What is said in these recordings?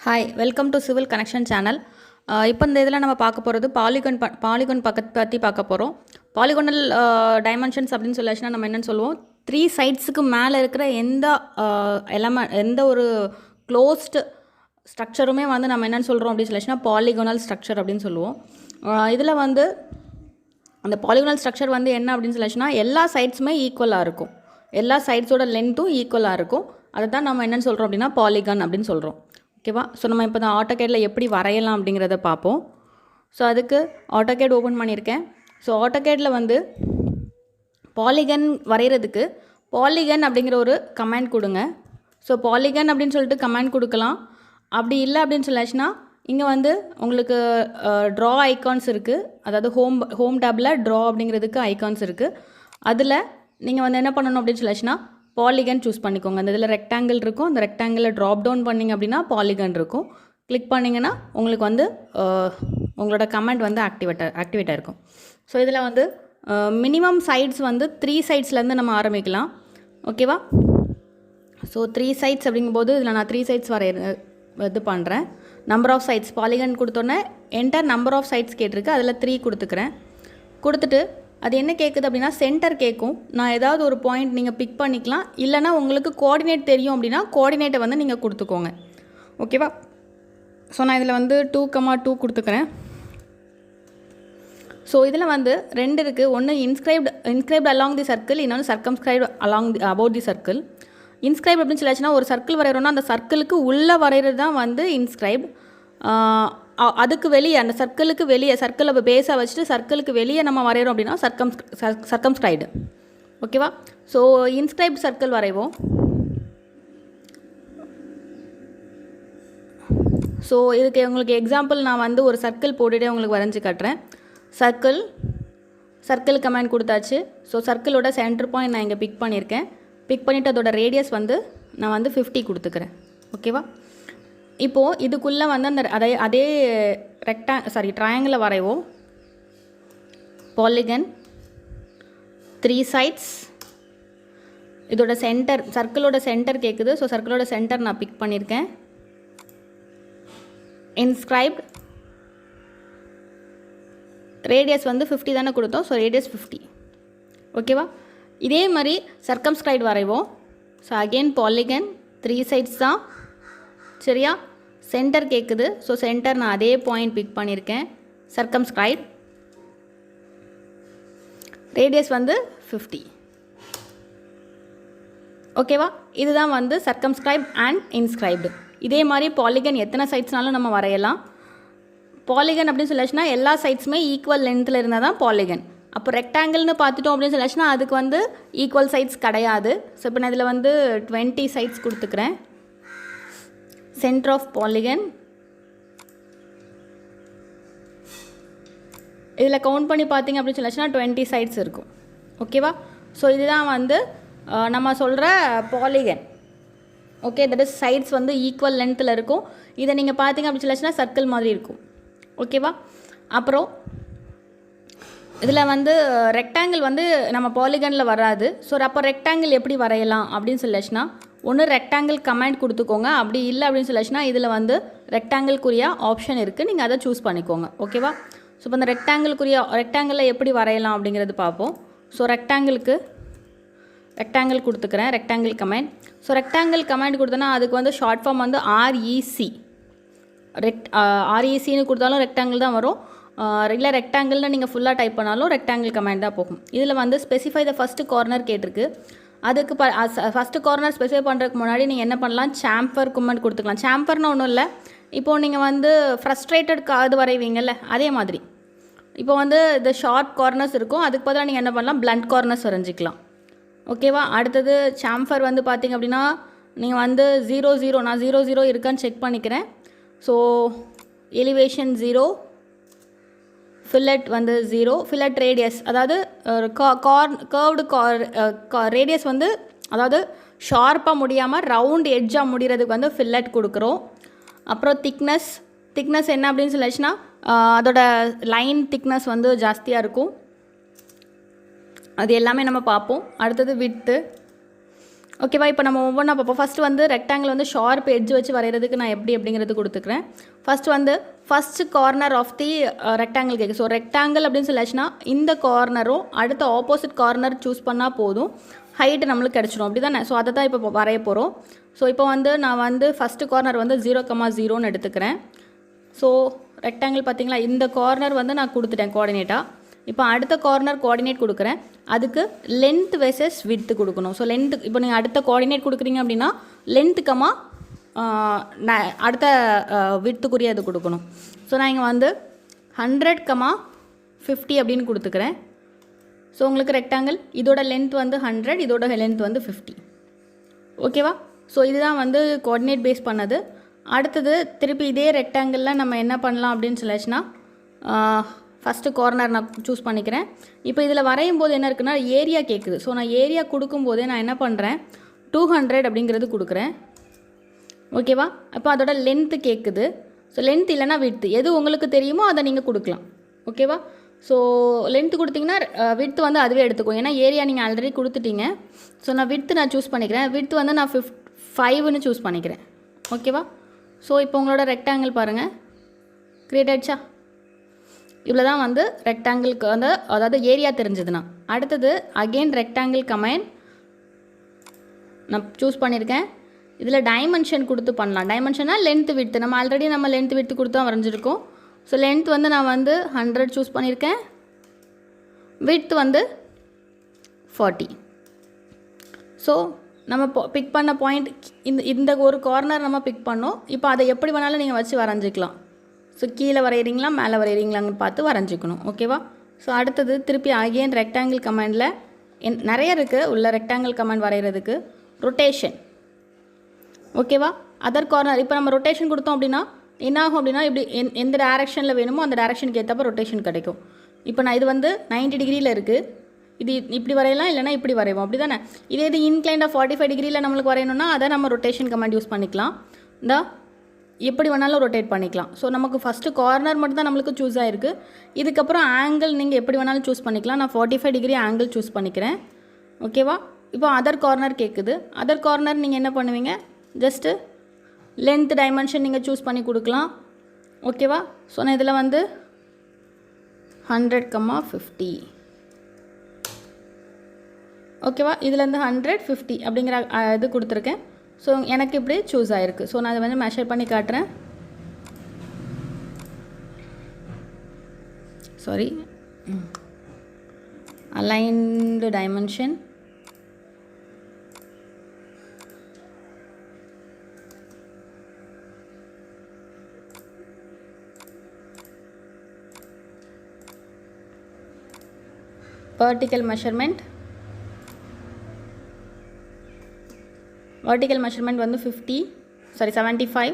Hi, welcome to civil connection channel. இப்போ இந்த இதில் நம்ம பார்க்க போகிறது பாலிகான் பற்றி பார்க்க போகிறோம். பாலிகானல் டைமென்ஷன்ஸ் அப்படின்னு சொல்லிச்சுன்னா நம்ம என்னென்னு சொல்லுவோம், 3 சைட்ஸுக்கு மேலே இருக்கிற எந்த ஒரு க்ளோஸ்டு ஸ்ட்ரக்சருமே வந்து நம்ம என்னென்னு சொல்கிறோம் அப்படின்னு சொல்லிச்சுன்னா பாலிகானல் ஸ்ட்ரக்சர் அப்படின்னு சொல்லுவோம். இதில் வந்து அந்த பாலிகானல் ஸ்ட்ரக்சர் வந்து என்ன அப்படின்னு சொல்லிச்சுன்னா எல்லா சைட்ஸுமே ஈக்குவலாக இருக்கும், எல்லா சைட்ஸோட லென்த்தும் ஈக்குவலாக இருக்கும். அதை தான் நம்ம என்னென்னு சொல்கிறோம் அப்படின்னா பாலிகான் அப்படின்னு சொல்கிறோம். ஓகேவா? ஸோ நம்ம இப்போ தான் AutoCADல எப்படி வரையலாம் அப்படிங்கிறத பார்ப்போம். ஸோ அதுக்கு AutoCAD ஓப்பன் பண்ணியிருக்கேன். ஸோ AutoCADல வந்து பாலிகன் வரைகிறதுக்கு பாலிகன் அப்படிங்கிற ஒரு கமாண்ட் கொடுங்க. ஸோ பாலிகன் அப்படின்னு சொல்லிட்டு கமாண்ட் கொடுக்கலாம். அப்படி இல்லை அப்படின்னு சொல்லாச்சுன்னா இங்கே வந்து உங்களுக்கு ட்ரா ஐக்கான்ஸ் இருக்குது, அதாவது ஹோம் டேப்பில் ட்ரா அப்படிங்கிறதுக்கு ஐக்கான்ஸ் இருக்குது. அதில் நீங்கள் வந்து என்ன பண்ணணும் அப்படின்னு சொல்லாச்சுன்னா பாலிகன் சூஸ் பண்ணிக்கோங்க. அந்த இதில் ரெக்டாங்கிள் இருக்கும், அந்த ரெக்டாங்கிளில் ட்ராப் டவுன் பண்ணிங்க அப்படின்னா பாலிகன் இருக்கும். கிளிக் பண்ணிங்கன்னா உங்களுக்கு வந்து உங்களோட கமெண்ட் வந்து ஆக்டிவேட்டாக இருக்கும். ஸோ இதில் வந்து மினிமம் சைட்ஸ் வந்து 3 சைட்ஸ்லேருந்து நம்ம ஆரம்பிக்கலாம். ஓகேவா? ஸோ 3 சைட்ஸ் அப்படிங்கும்போது இதில் நான் 3 சைட்ஸ் இது பண்ணுறேன். நம்பர் ஆஃப் சைட்ஸ் பாலிகன் கொடுத்தோன்னே என்டர் நம்பர் ஆஃப் சைட்ஸ் கேட்டிருக்கு, அதில் 3 கொடுத்துக்கிறேன். கொடுத்துட்டு அது என்ன கேட்குது அப்படின்னா சென்டர் கேட்கும். நான் ஏதாவது ஒரு பாயிண்ட் நீங்கள் பிக் பண்ணிக்கலாம், இல்லைனா உங்களுக்கு கோஆர்டினேட் தெரியும் அப்படின்னா கோஆர்டினேட்டை வந்து நீங்கள் கொடுத்துக்கோங்க. ஓகேவா? ஸோ நான் இதில் வந்து 2,2 கொடுத்துக்கிறேன். ஸோ இதில் வந்து 2 இருக்குது. ஒன்று இன்ஸ்கிரைப்ட் அலாங் தி சர்க்கிள், இன்னொன்று circumscribed along about the circle. Inscribe அப்படின்னு சொல்லிச்சுன்னா ஒரு சர்க்கிள் வரைகிறோன்னா அந்த சர்க்கிளுக்கு உள்ளே வரைகிறது தான் வந்து இன்ஸ்கிரைப். அதுக்கு வெளியே, அந்த சர்க்கிளுக்கு வெளியே, சர்க்கிளை பேஸாக வச்சுட்டு சர்க்கிளுக்கு வெளியே நம்ம வரைகிறோம் அப்படின்னா சர்க்கம்ஸ்கிரைடு. ஓகேவா? ஸோ இன்ஸ்கிரைப்ட் சர்க்கிள் வரைவோம். ஸோ இதுக்கு உங்களுக்கு எக்ஸாம்பிள் நான் வந்து ஒரு சர்க்கிள் போட்டுகிட்டே உங்களுக்கு வரைஞ்சி காட்டுறேன். சர்க்கிள் கமாண்ட் கொடுத்தாச்சு. ஸோ சர்க்கிளோட சென்டர் பாயிண்ட் நான் இங்கே பிக் பண்ணியிருக்கேன். பிக் பண்ணிவிட்டு அதோட ரேடியஸ் வந்து நான் வந்து 50 கொடுத்துக்கிறேன். ஓகேவா? இப்போது இதுக்குள்ளே வந்து அந்த அதே ட்ரையாங்கிளை வரைவோம். பாலிகன் 3 சைட்ஸ், இதோட சென்டர், சர்க்கிளோட சென்டர் கேட்குது. ஸோ சர்க்கிளோட சென்டர் நான் பிக் பண்ணியிருக்கேன். இன்ஸ்கிரைப்ட் ரேடியஸ் வந்து 50 தானே கொடுத்தோம். So radius 50. ஓகேவா? இதே மாதிரி சர்க்கம்ஸ்கிரைட் வரைவோம். ஸோ அகெயின் பாலிகன் 3 சைட்ஸ் தான், சரியா? சென்டர் கேட்குது. ஸோ சென்டர் நான் அதே பாயிண்ட் பிக் பண்ணியிருக்கேன். சர்க்கம்ஸ்கிரைப் ரேடியஸ் வந்து 50. ஓகேவா? இதுதான் வந்து சர்க்கம்ஸ்கிரைப் அண்ட் இன்ஸ்கிரைப்டு. இதே மாதிரி பாலிகன் எத்தனை சைட்ஸ்னாலும் நம்ம வரையலாம். பாலிகன் அப்படின்னு சொல்லிச்சுன்னா எல்லா சைட்ஸுமே ஈக்குவல் லென்த்தில் இருந்தால் தான் பாலிகன். அப்போ ரெக்டாங்கிள்னு பார்த்துட்டோம் அப்படின்னு சொல்லிச்சுன்னா அதுக்கு வந்து ஈக்குவல் சைட்ஸ் கிடையாது. ஸோ இப்போ நான் இதில் வந்து 20 சைட்ஸ் கொடுத்துக்கிறேன். சென்டர் ஆஃப் பாலிகன் இதில் கவுண்ட் பண்ணி பார்த்தீங்க அப்படின்னு சொல்லிச்சுன்னா 20 சைட்ஸ் இருக்கும். ஓகேவா? ஸோ இதுதான் வந்து நம்ம சொல்கிற polygon. Okay, that is sides வந்து ஈக்குவல் லென்த்தில் இருக்கும். இதை நீங்கள் பார்த்தீங்க அப்படின்னு சொல்லிச்சுன்னா சர்க்கிள் மாதிரி இருக்கும். ஓகேவா? அப்புறம் இதில் வந்து ரெக்டாங்கிள் வந்து நம்ம பாலிகனில் வராது. ஸோ அப்போ ரெக்டாங்கிள் எப்படி வரையலாம் அப்படின்னு சொல்லிச்சுன்னா ஒன்று ரெக்டாங்கிள் கமாண்ட் கொடுத்துக்கோங்க. அப்படி இல்லை அப்படின்னு சொல்லிச்சுன்னா இதில் வந்து ரெக்டாங்கிள்க்குரிய ஆப்ஷன் இருக்குது, நீங்கள் அதை சூஸ் பண்ணிக்கோங்க. ஓகேவா? ஸோ இப்போ இந்த ரெக்டாங்கிளில் எப்படி வரையலாம் அப்படிங்கிறது பார்ப்போம். ஸோ ரெக்டாங்கிள் கொடுத்துக்கிறேன், rectangle command. So rectangle command கொடுத்தோன்னா அதுக்கு வந்து ஷார்ட் ஃபார்ம் வந்து RECன்னு கொடுத்தாலும் ரெக்டாங்கிள் தான் வரும். இல்லை ரெக்டாங்கிள்னு நீங்கள் ஃபுல்லாக டைப் பண்ணாலும் ரெக்டாங்கிள் கமாண்ட் தான் போகும். இதில் வந்து ஸ்பெசிஃபை த ஃபஸ்ட்டு கார்னர் கேட்டிருக்கு. அதுக்கு ஃபஸ்ட்டு கார்னர் ஸ்பெசிஃபை பண்ணுறதுக்கு முன்னாடி நீங்கள் என்ன பண்ணலாம், சாம்பர் கமாண்ட் கொடுத்துக்கலாம். சாம்பர்னு ஒன்றும் இல்லை, இப்போது நீங்கள் வந்து ஃப்ரஸ்ட்ரேட்டட் இது வரைவீங்கல்ல அதே மாதிரி. இப்போ வந்து இந்த ஷார்ப் கார்னர்ஸ் இருக்கும், அதுக்கு பதிலாக நீங்கள் என்ன பண்ணலாம், பிளண்ட் கார்னர்ஸ் வரைஞ்சிக்கலாம். ஓகேவா? அடுத்தது சாம்பர் வந்து பார்த்திங்க அப்படின்னா நீங்கள் வந்து 0 நான் 0 இருக்கான்னு செக் பண்ணிக்கிறேன். ஸோ எலிவேஷன் 0, ஃபில்லட் வந்து 0, ஃபில்லட் ரேடியஸ் அதாவது கர்வ்டு ரேடியஸ் வந்து அதாவது ஷார்ப்பாக முடியாமல் ரவுண்ட் எட்ஜாக முடிகிறதுக்கு வந்து ஃபில்லட் கொடுக்குறோம். அப்புறம் திக்னஸ் என்ன அப்படின்னு சொல்லிச்சுன்னா அதோட லைன் திக்னஸ் வந்து ஜாஸ்தியாக இருக்கும். அது எல்லாமே நம்ம பார்ப்போம். அடுத்தது விட்த்து, ஓகேவா? இப்போ நம்ம ஒவ்வொன்றா பார்ப்போம். ஃபஸ்ட்டு வந்து ரெக்டாங்கிள் வந்து ஷார்ப் எட்ஜ் வச்சு வரைகிறதுக்கு நான் அப்படிங்கிறது கொடுத்துக்கிறேன். First corner of the rectangle கேட்கு. ஸோ ரெக்டாங்கிள் அப்படின்னு சொல்லாச்சுன்னா இந்த கார்னரும் அடுத்த ஆப்போசிட் கார்னர் சூஸ் பண்ணால் போதும், ஹைட்டு நம்மளுக்கு கிடச்சிடும். அப்படி தானே? ஸோ அதை தான் இப்போ வரைய போகிறோம். ஸோ இப்போ வந்து நான் வந்து ஃபஸ்ட்டு கார்னர் வந்து 0,0ன்னு எடுத்துக்கிறேன். ஸோ ரெக்டாங்கிள் பார்த்திங்களா, இந்த கார்னர் வந்து நான் கொடுத்துட்டேன் கோஆர்டினேட்டாக. இப்போ அடுத்த கார்னர் கோஆர்டினேட் கொடுக்குறேன். அதுக்கு லென்த் வெர்சஸ் விட்த்து கொடுக்கணும். ஸோ லென்த்து இப்போ நீங்கள் அடுத்த கோஆர்டினேட் கொடுக்குறீங்க அப்படின்னா லென்த்துக்கமாக அடுத்த விட்த்துக்குரிய இது கொடுக்கணும். ஸோ நான் இங்கே வந்து 100,50 அப்படின்னு கொடுத்துக்கிறேன். ஸோ உங்களுக்கு ரெக்டாங்கிள் இதோட லென்த் வந்து 100, இதோட லென்த் வந்து 50. ஓகேவா? ஸோ இதுதான் வந்து கோஆர்டினேட் பேஸ் பண்ணது. அடுத்தது திருப்பி இதே ரெக்டாங்கிளில் நம்ம என்ன பண்ணலாம் அப்படின்னு சொல்லாச்சுன்னா, ஃபஸ்ட்டு கார்னர் நான் சூஸ் பண்ணிக்கிறேன். இப்போ இதில் வரையும் போது என்ன இருக்குன்னா ஏரியா கேட்குது. ஸோ நான் ஏரியா கொடுக்கும்போதே நான் என்ன பண்ணுறேன், 200 அப்படிங்கிறது கொடுக்குறேன். ஓகேவா? அப்போ அதோட லென்த்து கேட்குது. ஸோ லென்த் இல்லைனா விட்த்து எது உங்களுக்கு தெரியுமோ அதை நீங்கள் கொடுக்கலாம். ஓகேவா? ஸோ லென்த்து கொடுத்தீங்கன்னா விட்த்து வந்து அதுவே எடுத்துக்கும். ஏன்னா ஏரியா நீங்கள் ஆல்ரெடி கொடுத்துட்டீங்க. ஸோ நான் விட்த்து நான் சூஸ் பண்ணிக்கிறேன். விட்த்து வந்து நான் 5ன்னு சூஸ் பண்ணிக்கிறேன். ஓகேவா? ஸோ இப்போ உங்களோட ரெக்டாங்கிள் பாருங்கள், க்ரியேட் ஆகிடுச்சா? இவ்வளோ தான் வந்து ரெக்டாங்கிளுக்கு வந்து அதாவது ஏரியா தெரிஞ்சதுன்னா. அடுத்தது அகெயின் ரெக்டாங்கிள் கமெண்ட் நான் சூஸ் பண்ணியிருக்கேன். இதில் டைமென்ஷன் கொடுத்து பண்ணலாம். டைமென்ஷனாக லென்த்து விட்த்து நம்ம ஆல்ரெடி லென்த்து விட்த்து கொடுத்து தான் வரைஞ்சிருக்கோம். ஸோ லென்த் வந்து நான் வந்து 100 சூஸ் பண்ணியிருக்கேன். விட்த்து வந்து 40. ஸோ நம்ம பிக் பண்ண பாயிண்ட் இந்த ஒரு கார்னர் நம்ம பிக் பண்ணோம். இப்போ அதை எப்படி வேணாலும் நீங்கள் வச்சு வரைஞ்சிக்கலாம். ஸோ கீழே வரைகிறீங்களா மேலே வரைகிறீங்களான்னு பார்த்து வரைஞ்சிக்கணும். ஓகேவா? ஸோ அடுத்தது திருப்பி அகெயின் ரெக்டாங்கிள் கமெண்டில் நிறைய இருக்குது உள்ள ரெக்டாங்கிள் கமெண்ட் வரைகிறதுக்கு. ரொட்டேஷன். ஓகேவா? அதர் கார்னர் இப்போ நம்ம ரொட்டேஷன் கொடுத்தோம் அப்படின்னா என்ன ஆகும் அப்படின்னா இப்படி எந்த டேரெக்ஷனில் வேணுமோ அந்த டேரெக்ஷனுக்கு ஏற்றப்போ ரொட்டேஷன் கிடைக்கும். இப்போ நான் இது வந்து 90 டிகிரியில் இருக்குது. இது இப்படி வரையலாம், இல்லைனா இப்படி வரைவோம். அப்படி தானே? இதே இது இன்க்ளைண்டாக 45 டிகிரியில் நம்மளுக்கு வரையணும்னா அதை நம்ம ரொட்டேஷன் கமெண்ட் யூஸ் பண்ணிக்கலாம். இந்த எப்படி வேணாலும் ரொட்டேட் பண்ணிக்கலாம். ஸோ நமக்கு ஃபஸ்ட்டு கார்னர் மட்டும் தான் நம்மளுக்கு சூஸ் ஆகிருக்கு. இதுக்கப்புறம் ஆங்கிள் நீங்கள் எப்படி வேணாலும் சூஸ் பண்ணிக்கலாம். நான் 45 டிகிரி ஆங்கிள் சூஸ் பண்ணிக்கிறேன். ஓகேவா? இப்போ அதர் கார்னர் கேட்குது. அதர் கார்னர் நீங்கள் என்ன பண்ணுவீங்க, ஜஸ்ட்டு லென்த் டைமென்ஷன் நீங்கள் சூஸ் பண்ணி கொடுக்கலாம். ஓகேவா? ஸோ நான் இதில் வந்து 100,50. ஓகேவா? இதுலேருந்து 100, 50 அப்படிங்கிற இது கொடுத்துருக்கேன். ஸோ எனக்கு இப்படி சூஸ் ஆகிருக்கு. ஸோ நான் அதை வந்து மெஷர் பண்ணி காட்டுறேன். Sorry, aligned dimension. vertical measurement வந்து 75.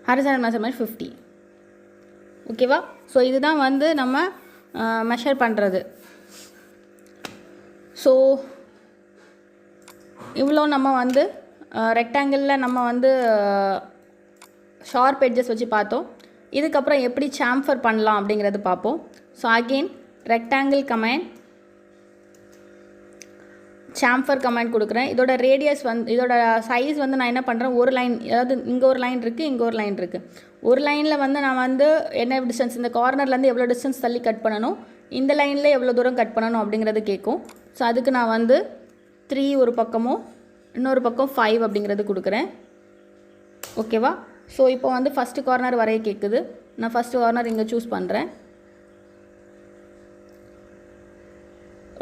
horizontal measurement 50. ஓகேவா? ஸோ இதுதான் வந்து நம்ம மெஷர் பண்ணுறது. ஸோ இவ்வளோ நம்ம வந்து ரெக்டாங்கிளில் நம்ம வந்து ஷார்ப் எட்ஜஸ் வச்சு பார்த்தோம். இதுக்கப்புறம் எப்படி சாம்ஃபர் பண்ணலாம் அப்படிங்கிறது பார்ப்போம். So again rectangle comment, chamfer comment கொடுக்குறேன். இதோட ரேடியஸ் வந்து இதோட சைஸ் வந்து நான் என்ன பண்ணுறேன், ஒரு லைன், அதாவது இங்கே ஒரு லைன் இருக்குது, இங்கே ஒரு லைன் இருக்குது. ஒரு லைனில் வந்து நான் வந்து என்ன டிஸ்டன்ஸ், இந்த கார்னர்லேருந்து எவ்வளோ டிஸ்டன்ஸ் தள்ளி கட் பண்ணணும், இந்த லைனில் எவ்வளோ தூரம் கட் பண்ணணும் அப்படிங்கிறது கேட்கும். ஸோ அதுக்கு நான் வந்து 3 ஒரு பக்கமும் இன்னொரு பக்கம் 5 அப்படிங்கிறது கொடுக்குறேன். ஓகேவா? ஸோ இப்போ வந்து ஃபஸ்ட்டு கார்னர் வரைய கேட்குது. நான் ஃபஸ்ட்டு கார்னர் இங்கே சூஸ் பண்ணுறேன்.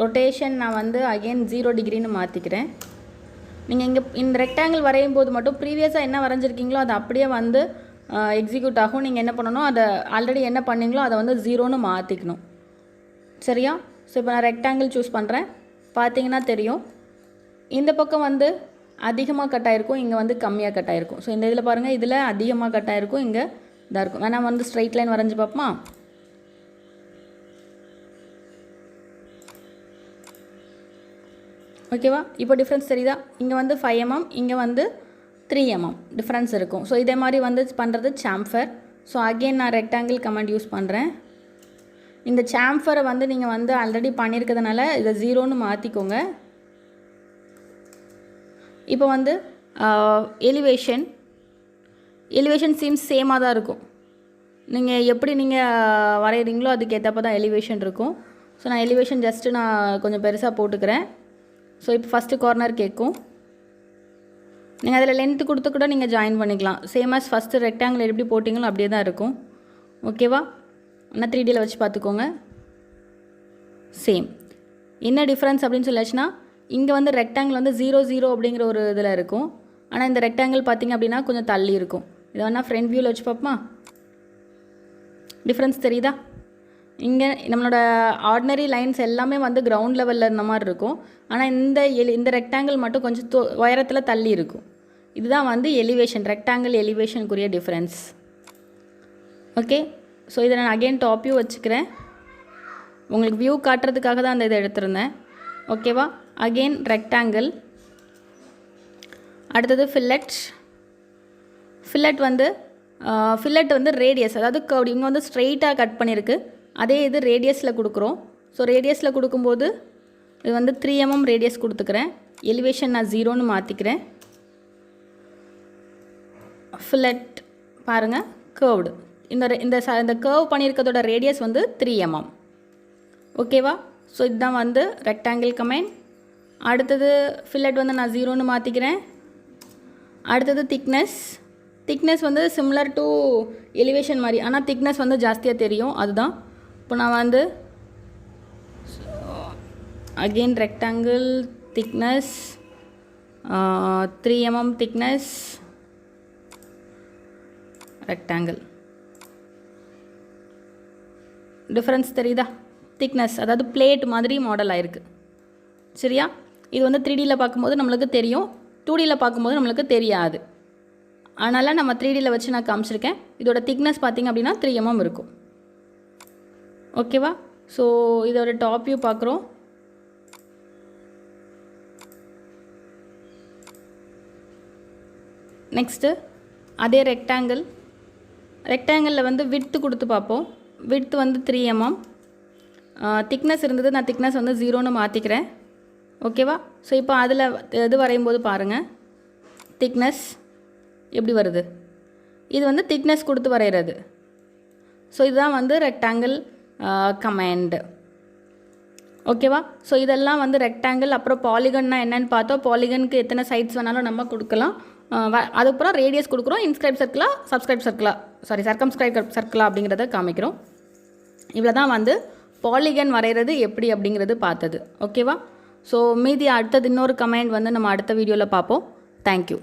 ரொட்டேஷன் நான் வந்து அகெயின் 0 டிகிரின்னு மாற்றிக்கிறேன். நீங்கள் இங்கே இந்த ரெக்டாங்கிள் வரையும் போது மட்டும் ப்ரீவியஸாக என்ன வரைஞ்சிருக்கீங்களோ அது அப்படியே வந்து எக்ஸிக்யூட் ஆகும். நீங்கள் என்ன பண்ணணும், அதை ஆல்ரெடி என்ன பண்ணீங்களோ அதை வந்து 0ன்னு மாற்றிக்கணும். சரியா? ஸோ இப்போ நான் ரெக்டாங்கிள் சூஸ் பண்ணுறேன். பார்த்தீங்கன்னா தெரியும், இந்த பக்கம் வந்து அதிகமாக கட் ஆகிருக்கும், இங்கே வந்து கம்மியாக கட் ஆகிருக்கும். ஸோ இந்த இதில் பாருங்கள், இதில் அதிகமாக கட் ஆகிருக்கும், இங்கே இதாக இருக்கும். வேணா வந்து ஸ்ட்ரைட் லைன் வரைஞ்சி பார்ப்போமா? ஓகேவா? இப்போ டிஃப்ரென்ஸ் தெரியுதா? இங்கே வந்து 5 mm, இங்கே வந்து 3 mm டிஃப்ரென்ஸ் இருக்கும். ஸோ இதே மாதிரி வந்து பண்ணுறது சாம்ஃபர். ஸோ அகெயின் நான் ரெக்டாங்கிள் கமெண்ட் யூஸ் பண்ணுறேன். இந்த சாம்ஃபரை வந்து நீங்கள் வந்து ஆல்ரெடி பண்ணியிருக்கிறதுனால இதை 0ன்னு மாற்றிக்கோங்க. இப்போ வந்து எலிவேஷன் சீம்ஸ் சேமாக தான் இருக்கும். நீங்கள் எப்படி நீங்கள் வரைகிறீங்களோ அதுக்கு ஏற்றப்போ தான் எலிவேஷன் இருக்கும். ஸோ நான் எலிவேஷன் ஜஸ்ட்டு நான் கொஞ்சம் பெருசாக போட்டுக்கிறேன். ஸோ இப்போ ஃபஸ்ட்டு கார்னர் கேட்கும். நீங்கள் அதில் லென்த்து கொடுத்து கூட நீங்கள் ஜாயின் பண்ணிக்கலாம். சேம் ஆஸ் ஃபஸ்ட்டு ரெக்டாங்கிள் எப்படி போட்டிங்களோ அப்படியே தான் இருக்கும். ஓகேவா? ஆனால் 3Dயில் வச்சு பார்த்துக்கோங்க. சேம். என்ன டிஃப்ரென்ஸ் அப்படின்னு சொல்லியாச்சுன்னா இங்கே வந்து ரெக்டாங்கிள் வந்து 0 0 அப்படிங்கிற ஒரு இதில் இருக்கும். ஆனால் இந்த ரெக்டாங்கிள் பார்த்திங்க அப்படின்னா கொஞ்சம் தள்ளி இருக்கும். இதை வேணால் ஃப்ரண்ட் வியூவில் வச்சு பார்ப்போமா? டிஃப்ரென்ஸ் தெரியுதா? இங்கே நம்மளோட ஆர்டினரி லைன்ஸ் எல்லாமே வந்து கிரவுண்ட் லெவலில் இருந்த மாதிரி இருக்கும். ஆனால் இந்த ரெக்டாங்கிள் மட்டும் கொஞ்சம் உயரத்தில் தள்ளி இருக்கும். இதுதான் வந்து எலிவேஷன், ரெக்டாங்கிள் எலிவேஷனுக்குரிய டிஃப்ரென்ஸ். ஓகே, ஸோ இதை நான் அகெயின் டாப் வியூ வச்சுக்கிறேன். உங்களுக்கு வியூ காட்டுறதுக்காக தான் அந்த இதை எடுத்திருந்தேன். ஓகேவா? Again rectangle. அடுத்தது ஃபில்லட் வந்து ரேடியஸ், அதாவது கர்வ். இங்கே வந்து ஸ்ட்ரெயிட்டாக கட் பண்ணியிருக்கு. அதே இது ரேடியஸில் கொடுக்குறோம். ஸோ ரேடியஸில் கொடுக்கும்போது இது வந்து 3 mm ரேடியஸ் கொடுத்துக்கிறேன். எலிவேஷன் நான் 0ன்னு மாற்றிக்கிறேன். ஃபில்லட் பாருங்கள், கர்வ்டு. இந்த கர்வ் பண்ணியிருக்கிறதோட ரேடியஸ் வந்து 3 mm. ஓகேவா? ஸோ இதுதான் வந்து ரெக்டாங்கிள் கமெண்ட். அடுத்தது ஃபில்லட் வந்து நான் 0ன்னு மாற்றிக்கிறேன். அடுத்தது திக்னஸ் வந்து சிம்லர் டு எலிவேஷன் மாதிரி, ஆனால் திக்னஸ் வந்து ஜாஸ்தியாக தெரியும். அதுதான் இப்போ நான் வந்து again rectangle thickness 3 mm thickness rectangle. Difference தெரியுதா? திக்னஸ் அதாவது பிளேட் மாதிரி மாடல் ஆயிருக்கு. சரியா? இது வந்து 3Dயில் பார்க்கும்போது நம்மளுக்கு தெரியும், 2Dயில் பார்க்கும்போது நம்மளுக்கு தெரியாது. அதனால் நம்ம 3Dயில் வச்சு நான் காமிச்சிருக்கேன். இதோட திக்னஸ் பார்த்திங்க அப்படின்னா 3 mm இருக்கும். ஓகேவா? ஸோ இதோட டாப் வியூ பார்க்குறோம். நெக்ஸ்ட்டு அதே ரெக்டாங்கிளில் வந்து விட்த்து கொடுத்து பார்ப்போம். விட்த்து வந்து 3 mm. திக்னஸ் இருந்தது, நான் திக்னஸ் வந்து 0ன்னு மாற்றிக்கிறேன். ஓகேவா? ஸோ இப்போ அதில் இது வரையும்போது பாருங்கள், திக்னஸ் எப்படி வருது. இது வந்து திக்னஸ் கொடுத்து வரைகிறது. ஸோ இதுதான் வந்து ரெக்டாங்கிள் கமாண்ட். ஓகேவா? ஸோ இதெல்லாம் வந்து ரெக்டாங்கிள். அப்புறம் பாலிகன்னா என்னென்னு பார்த்தோம். பாலிகனுக்கு எத்தனை சைட்ஸ் வேணாலும் நம்ம கொடுக்கலாம். அதுக்கப்புறம் ரேடியஸ் கொடுக்குறோம். இன்ஸ்கிரைப் சர்க்கிளா, சர்க்கம்ஸ்கிரைப் சர்க்கிளா அப்படிங்கிறத காமிக்கிறோம். இவ்வளோ தான் வந்து பாலிகன் வரைகிறது எப்படி அப்படிங்கிறது பார்த்தது. ஓகேவா? ஸோ மீதி அடுத்தது இன்னொரு கமெண்ட் வந்து நம்ம அடுத்த வீடியோவில் பார்ப்போம். தேங்க்யூ.